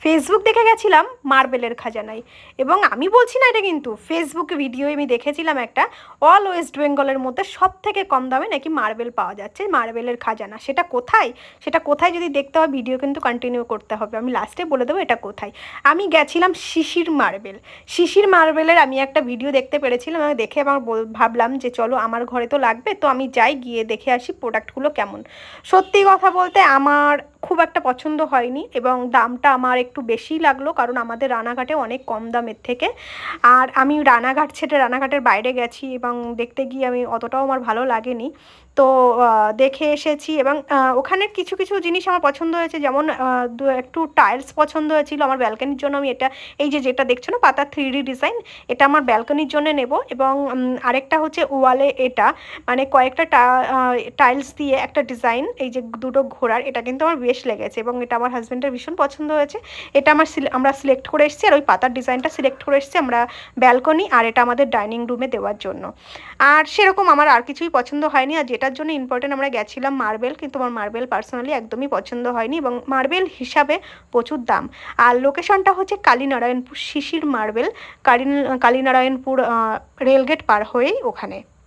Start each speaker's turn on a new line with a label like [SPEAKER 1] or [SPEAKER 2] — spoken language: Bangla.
[SPEAKER 1] ফেসবুক দেখে গেছিলাম মার্বেলের খাজানায়, এবং আমি বলছি না, এটা কিন্তু ফেসবুক ভিডিও আমি দেখেছিলাম একটা, অল ওয়েস্ট বেঙ্গলের মধ্যে সব থেকে কম দামে নাকি মার্বেল পাওয়া যাচ্ছে, মার্বেলের খাজানা। সেটা কোথায়, সেটা কোথায় যদি দেখতে হয় ভিডিও কিন্তু কন্টিনিউ করতে হবে, আমি লাস্টে বলে দেবো এটা কোথায়। আমি গেছিলাম শিশির মার্বেল। শিশির মার্বেলের আমি একটা ভিডিও দেখতে পেরেছিলাম, আমি দেখে আমার ভাবলাম যে চলো আমার ঘরে তো লাগবে, তো আমি যাই, গিয়ে দেখে আসি প্রোডাক্টগুলো কেমন। সত্যি কথা বলতে আমার খুব একটা পছন্দ হয়নি, এবং দামটা আমার একটু বেশিই লাগলো, কারণ আমাদের রানাঘাটে অনেক কম দামের থেকে। আর আমি রানাঘাট ছেড়ে রানাঘাটের বাইরে গেছি, এবং দেখতে গিয়ে আমি অতটাও আমার ভালো লাগেনি। তো দেখে এসেছি, এবং ওখানের কিছু কিছু জিনিস আমার পছন্দ হয়েছে, যেমন একটু টাইলস পছন্দ হয়েছিল আমার ব্যালকনির জন্য। আমি এটা, এই যে যেটা দেখছো না পাতার 3D ডিজাইন, এটা আমার ব্যালকনির জন্য নেব। এবং আরেকটা হচ্ছে ওয়ালে এটা, মানে কয়েকটা টাইলস দিয়ে একটা ডিজাইন, এই যে দুটো ঘোড়ার, এটা কিন্তু আমার বেশ লেগেছে, এবং এটা আমার হাজব্যান্ডের ভীষণ পছন্দ হয়েছে। এটা আমরা সিলেক্ট করে এসেছি, আর ওই পাতার ডিজাইনটা সিলেক্ট করে এসেছি আমরা ব্যালকনি, আর এটা আমাদের ডাইনিং রুমে দেওয়ার জন্য। আর সেরকম আমার আর কিছুই পছন্দ হয়নি। আর যেটার জন্য ইম্পর্টেন্ট আমরা গেছিলাম মার্বেল, কিন্তু আমার মার্বেল পার্সোনালি একদমই পছন্দ হয়নি, এবং মার্বেল হিসাবে প্রচুর দাম। আর লোকেশনটা হচ্ছে কালীনারায়ণপুর, শিশির মার্বেল, কালীনারায়ণপুর রেলগেট পার হয়েই ওখানে।